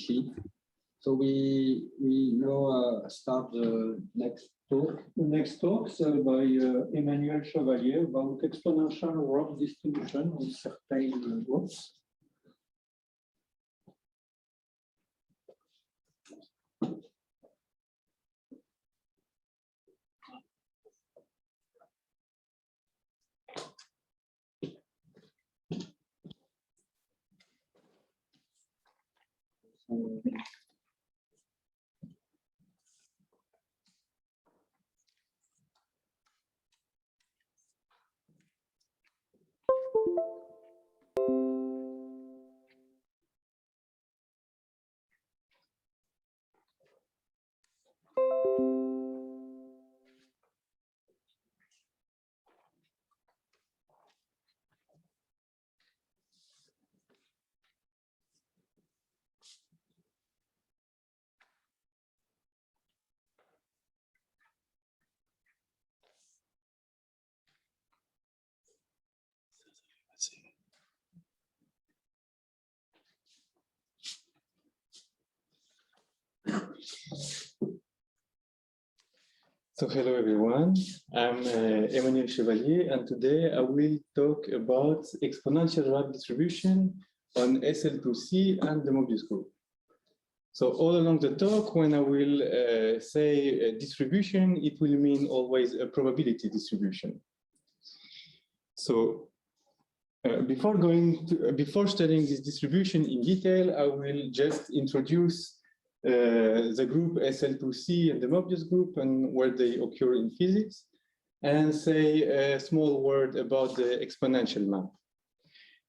sheet. So we now start the next talk. The next talk is by Emmanuel Chevallier about exponential rough distribution of certain groups. So hello everyone, I'm Emmanuel Chevallier, and today I will talk about exponential rough distribution on SL2C and the Möbius group. So all along the talk, when I will say distribution, it will mean always a probability distribution. So before studying this distribution in detail, I will just introduce the group SL2C and the Möbius group and where they occur in physics, and say a small word about the exponential map.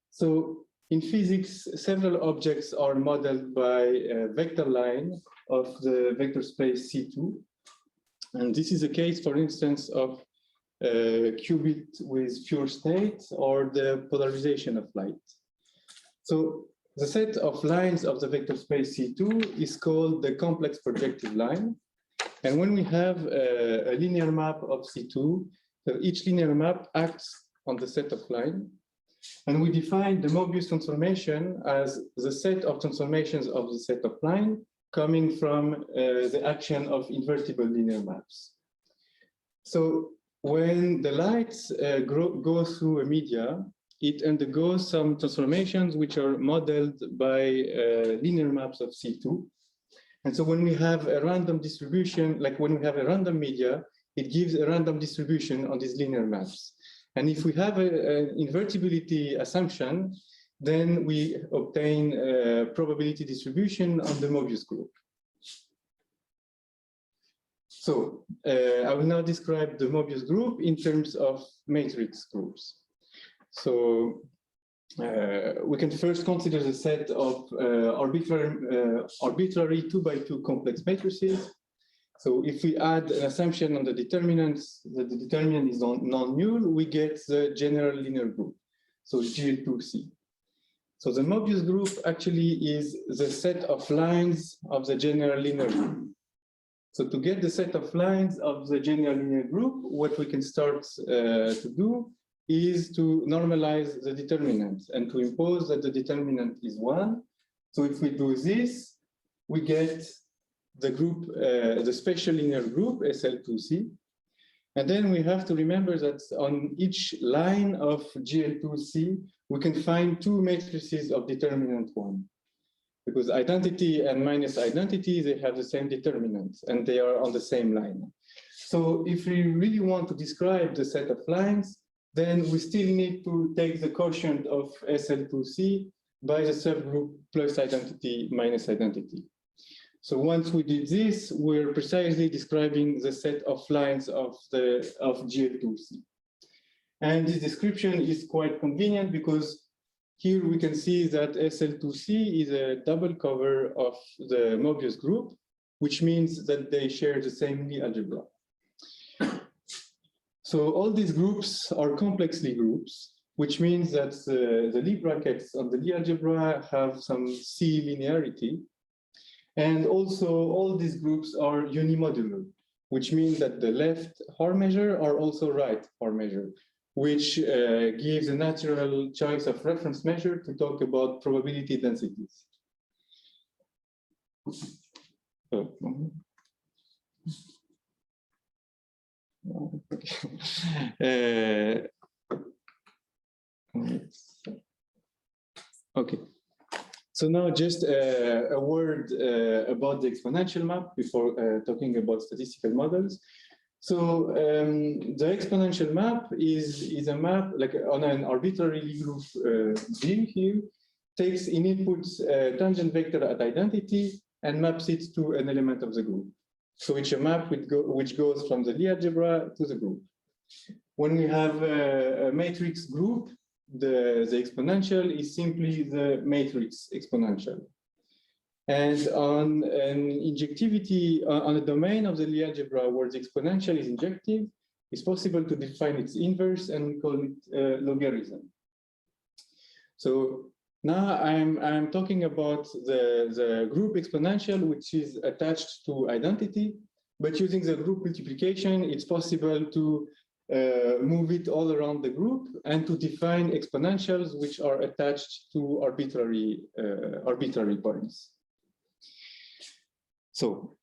So in physics, several objects are modeled by a vector line of the vector space C2. And this is a case, for instance, of a qubit with pure state or the polarization of light. So the set of lines of the vector space C2 is called the complex projective line. And when we have a linear map of C2, so each linear map acts on the set of lines. And we define the Möbius transformation as the set of transformations of the set of lines coming from the action of invertible linear maps. So when the lights go through a media, it undergoes some transformations which are modeled by linear maps of C2. And so when we have a random distribution, like when we have a random media, it gives a random distribution on these linear maps. And if we have an invertibility assumption, then we obtain a probability distribution on the Möbius group. So I will now describe the Möbius group in terms of matrix groups. So we can first consider the set of arbitrary 2x2 complex matrices. So if we add an assumption on the determinants that the determinant is non-null, we get the general linear group, so GL2C. So the Möbius group actually is the set of lines of the general linear group. So to get the set of lines of the general linear group, what we can start to do is to normalize the determinant and to impose that the determinant is 1. So if we do this, we get the group, the special linear group, SL2C. And then we have to remember that on each line of GL2C, we can find two matrices of determinant 1. Because identity and minus identity, they have the same determinant, and they are on the same line. So if we really want to describe the set of lines, then we still need to take the quotient of SL2C by the subgroup plus identity minus identity. So once we did this, we're precisely describing the set of lines of GL2C. And this description is quite convenient because here we can see that SL2C is a double cover of the Möbius group, which means that they share the same Lie algebra. So all these groups are complex Lie groups, which means that the Lie brackets of the Lie algebra have some C linearity. And also all these groups are unimodular, which means that the left Haar measure are also right Haar measure, which gives a natural choice of reference measure to talk about probability densities. Okay. So now just a word about the exponential map before talking about statistical models. So the exponential map is a map like on an arbitrary group G here, takes in inputs a tangent vector at identity and maps it to an element of the group. So it's a map which goes from the Lie algebra to the group. When we have a matrix group, the exponential is simply the matrix exponential. And on an injectivity, on a domain of the Lie algebra where the exponential is injective, it's possible to define its inverse, and we call it logarithm. So now I'm talking about the group exponential, which is attached to identity, but using the group multiplication, it's possible to move it all around the group and to define exponentials which are attached to arbitrary points. So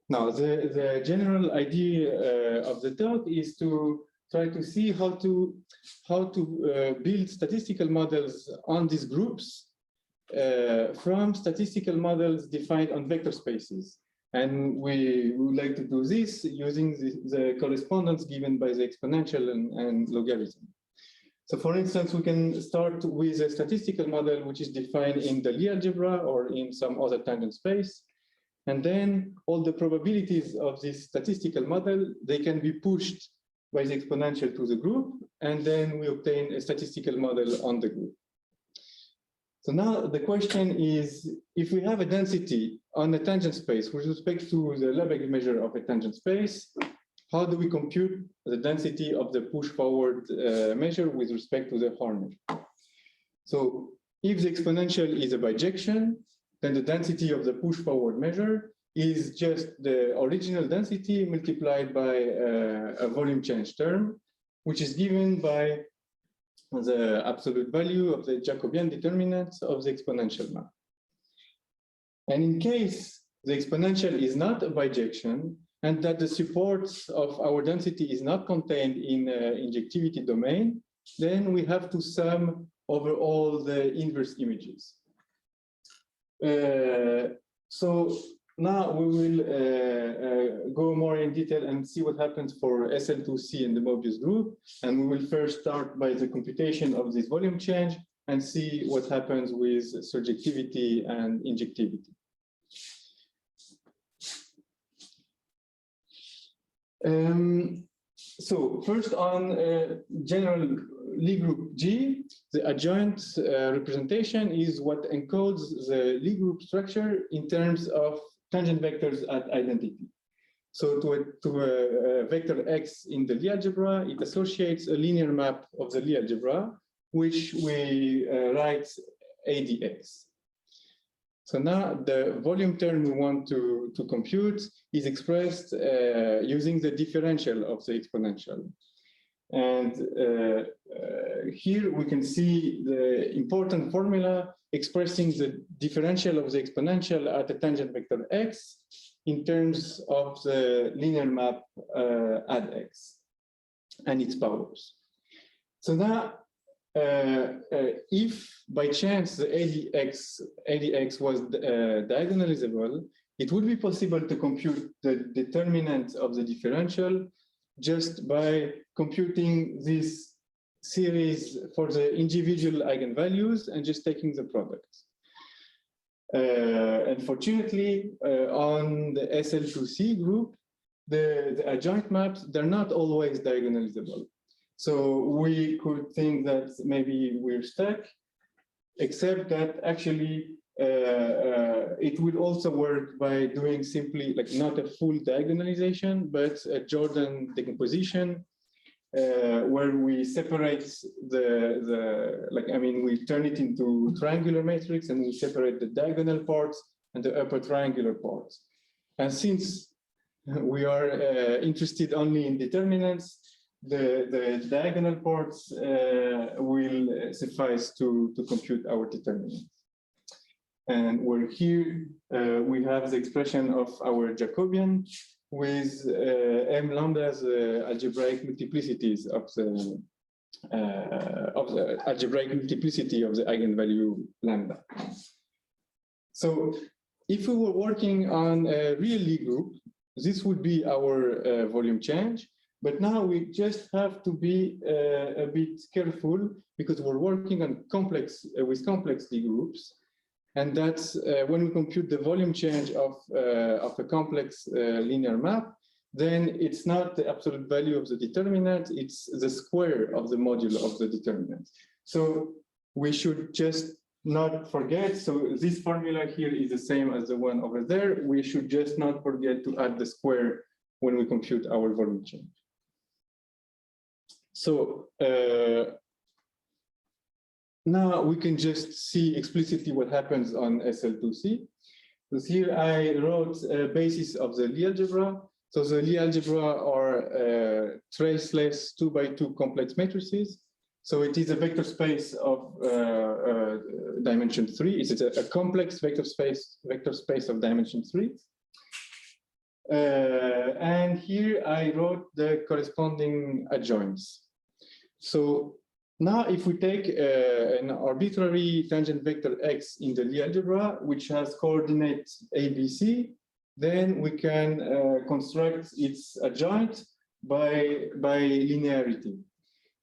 now the general idea of the talk is to try to see how to build statistical models on these groups from statistical models defined on vector spaces. And we would like to do this using the correspondence given by the exponential and logarithm. So for instance, we can start with a statistical model which is defined in the Lie algebra or in some other tangent space. And then all the probabilities of this statistical model, they can be pushed by the exponential to the group, and then we obtain a statistical model on the group. So now the question is, if we have a density on a tangent space with respect to the Lebesgue measure of a tangent space, how do we compute the density of the push forward measure with respect to the Horn measure? So if the exponential is a bijection, then the density of the push forward measure is just the original density multiplied by a volume change term, which is given by the absolute value of the Jacobian determinant of the exponential map. And in case the exponential is not a bijection and that the support of our density is not contained in injectivity domain, then we have to sum over all the inverse images. So now we will go more in detail and see what happens for SL2C and the Möbius group. And we will first start by the computation of this volume change and see what happens with surjectivity and injectivity. So first on general Lie group G, the adjoint representation is what encodes the Lie group structure in terms of tangent vectors at identity. So to a vector X in the Lie algebra, it associates a linear map of the Lie algebra, which we write ADX. So now the volume term we want to compute is expressed using the differential of the exponential. And here we can see the important formula expressing the differential of the exponential at a tangent vector X in terms of the linear map at X and its powers. So now, if by chance the ADX was diagonalizable, it would be possible to compute the determinant of the differential just by computing this series for the individual eigenvalues and just taking the product. Unfortunately, on the SL2C group, the adjoint maps, they're not always diagonalizable. So we could think that maybe we're stuck, except that actually it will also work by doing simply like not a full diagonalization, but a Jordan decomposition where we separate we turn it into triangular matrix and we separate the diagonal parts and the upper triangular parts. And since we are interested only in determinants, the diagonal parts will suffice to compute our determinants. And where here we have the expression of our Jacobian with m lambdas algebraic multiplicities of the algebraic multiplicity of the eigenvalue lambda. So if we were working on a real Lie group, this would be our volume change. But now we just have to be a bit careful because we're working on complex with complex Lie groups. And that's when we compute the volume change of a complex linear map, then it's not the absolute value of the determinant, it's the square of the modulo of the determinant. So we should just not forget, so this formula here is the same as the one over there. We should just not forget to add the square when we compute our volume change. So now we can just see explicitly what happens on SL2C. So here I wrote a basis of the Lie algebra. So the Lie algebra are traceless 2x2 complex matrices. So it is a vector space of dimension 3. It's a complex vector space of dimension 3. And here I wrote the corresponding adjoints. So now if we take an arbitrary tangent vector x in the Lie algebra, which has coordinates ABC, then we can construct its adjoint by linearity.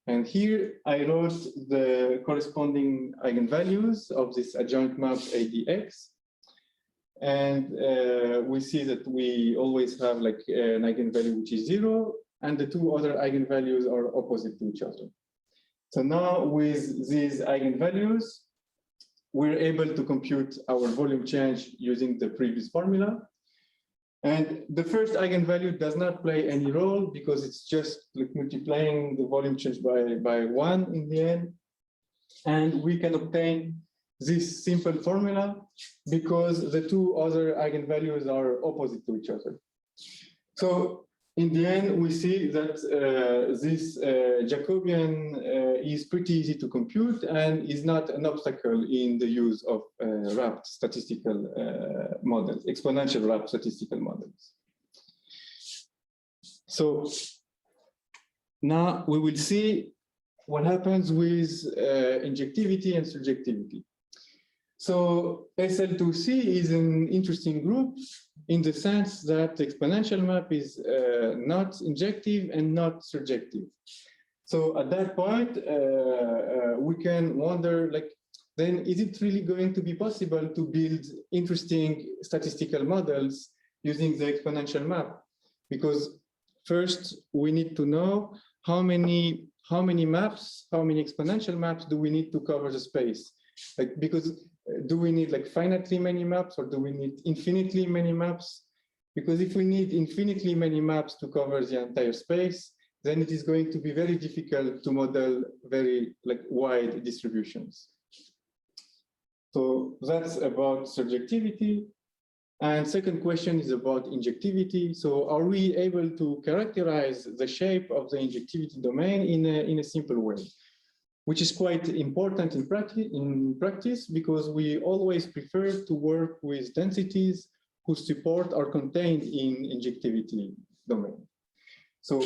And here I wrote the corresponding eigenvalues of this adjoint map ADX. And we see that we always have like an eigenvalue which is 0, and the two other eigenvalues are opposite to each other. So now with these eigenvalues, we're able to compute our volume change using the previous formula. And the first eigenvalue does not play any role because it's just like multiplying the volume change by 1 in the end. And we can obtain this simple formula because the two other eigenvalues are opposite to each other. So in the end, we see that this Jacobian is pretty easy to compute and is not an obstacle in the use of wrapped statistical models, exponential wrapped statistical models. So now we will see what happens with injectivity and surjectivity. So SL2C is an interesting group in the sense that the exponential map is not injective and not surjective. So at that point, we can wonder, like, then is it really going to be possible to build interesting statistical models using the exponential map? Because first, we need to know how many maps, how many exponential maps do we need to cover the space? Like, because do we need like finitely many maps or do we need infinitely many maps? Because if we need infinitely many maps to cover the entire space, then it is going to be very difficult to model very like wide distributions. So that's about surjectivity. And second question is about injectivity. So are we able to characterize the shape of the injectivity domain in a simple way? Which is quite important in practice because we always prefer to work with densities whose support are contained in injectivity domain. So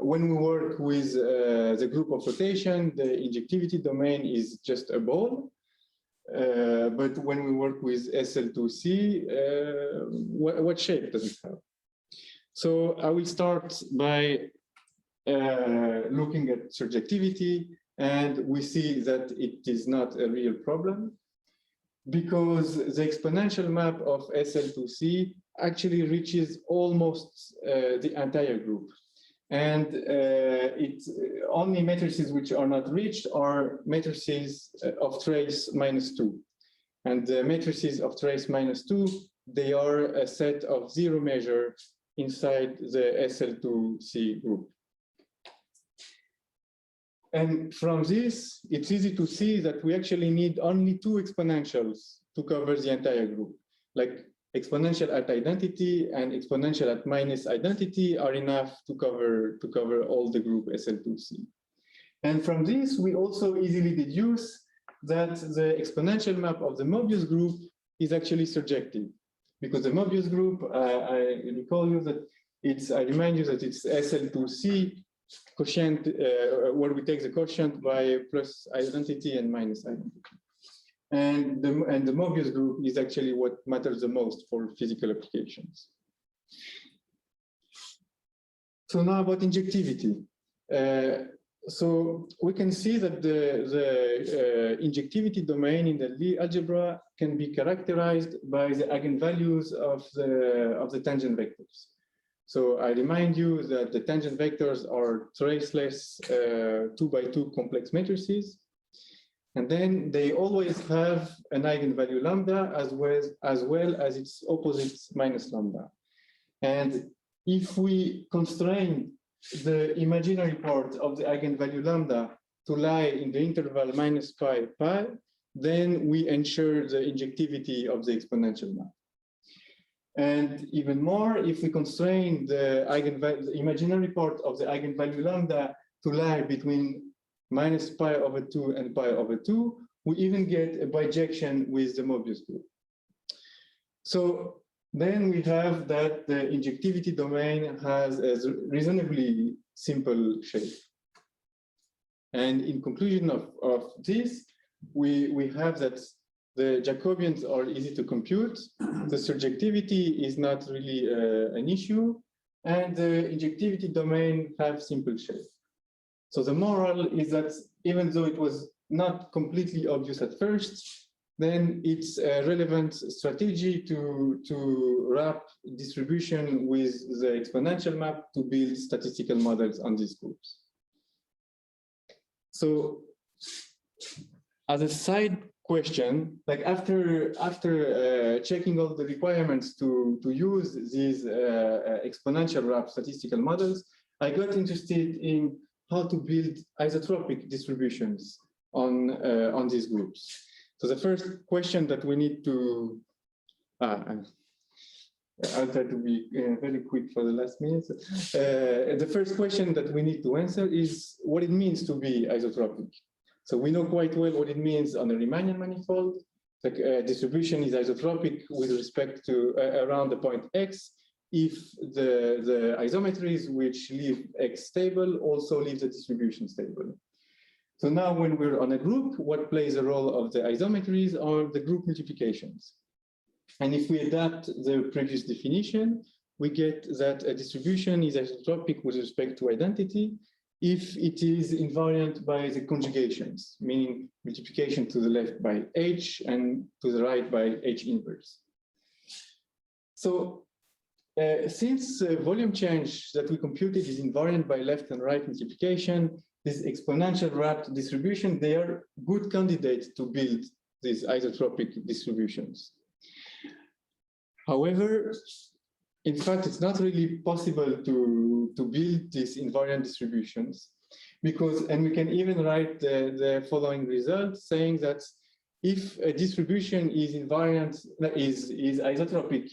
when we work with the group of rotation, the injectivity domain is just a ball. But when we work with SL2C, what shape does it have? So I will start by looking at surjectivity, and we see that it is not a real problem because the exponential map of SL2C actually reaches almost the entire group. And it's only matrices which are not reached are matrices of trace -2. And the matrices of trace -2, they are a set of zero measure inside the SL2C group. And from this, it's easy to see that we actually need only two exponentials to cover the entire group. Like exponential at identity and exponential at minus identity are enough to cover all the group SL2C. And from this, we also easily deduce that the exponential map of the Möbius group is actually surjective, because the Möbius group, I recall you that I remind you that it's SL2C quotient, where we take the quotient by plus identity and minus identity. And the Möbius group is actually what matters the most for physical applications. So now about injectivity. So we can see that the injectivity domain in the Lie algebra can be characterized by the eigenvalues of the tangent vectors. So I remind you that the tangent vectors are traceless 2x2 complex matrices. And then they always have an eigenvalue lambda as well as its opposite minus lambda. And if we constrain the imaginary part of the eigenvalue lambda to lie in the interval minus pi, then we ensure the injectivity of the exponential map. And even more, if we constrain the imaginary part of the eigenvalue lambda to lie between minus pi over 2 and pi over 2, we even get a bijection with the Möbius group. So then we have that the injectivity domain has a reasonably simple shape. And in conclusion of this, we have that the Jacobians are easy to compute, the surjectivity is not really an issue, and the injectivity domain have simple shape. So the moral is that even though it was not completely obvious at first, then it's a relevant strategy to wrap distribution with the exponential map to build statistical models on these groups. So as a side question, like after checking all the requirements to use these exponential wrap statistical models, I got interested in how to build isotropic distributions on these groups. So the first question that we need to, I'll try to be very quick for the last minute. The first question that we need to answer is what it means to be isotropic. So we know quite well what it means on a Riemannian manifold. The distribution is isotropic with respect to around the point x if the isometries which leave x stable also leave the distribution stable. So now when we're on a group, what plays a role of the isometries are the group multiplications. And if we adapt the previous definition, we get that a distribution is isotropic with respect to identity if it is invariant by the conjugations, meaning multiplication to the left by h and to the right by h inverse. So since volume change that we computed is invariant by left and right multiplication, this exponential wrapped distribution, they are good candidates to build these isotropic distributions. However, in fact, it's not really possible to build these invariant distributions because, and we can even write the following result saying that if a distribution is invariant, is isotropic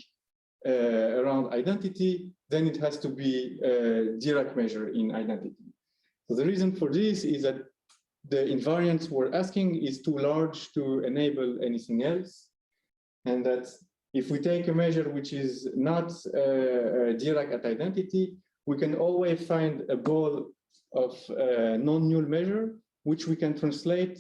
around identity, then it has to be a Dirac measure in identity. So the reason for this is that the invariance we're asking is too large to enable anything else. And that if we take a measure which is not Dirac at identity, we can always find a ball of non-null measure, which we can translate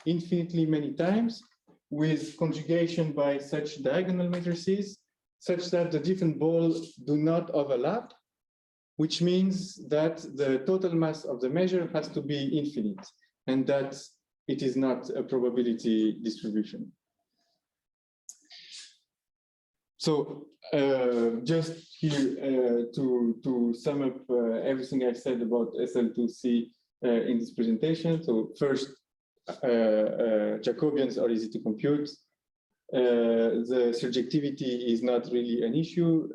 infinitely many times with conjugation by such diagonal matrices, such that the different balls do not overlap, which means that the total mass of the measure has to be infinite and that it is not a probability distribution. So just here to sum up everything I said about SL2C in this presentation. So first, Jacobians are easy to compute. The surjectivity is not really an issue.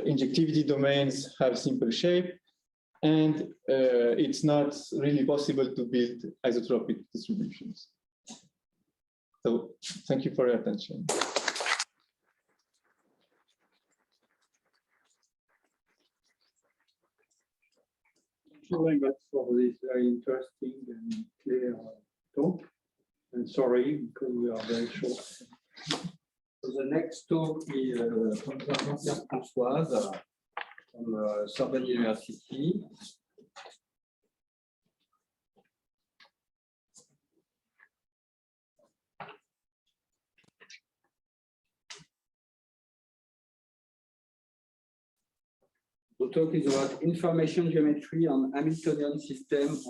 Injectivity domains have simple shape, and it's not really possible to build isotropic distributions. So thank you for your attention. Thank you very much for this very interesting and clear talk. And sorry, because we are very short. So the next talk is from Jean-Pierre Françoise from Sorbonne University. The talk is about information geometry on Hamiltonian system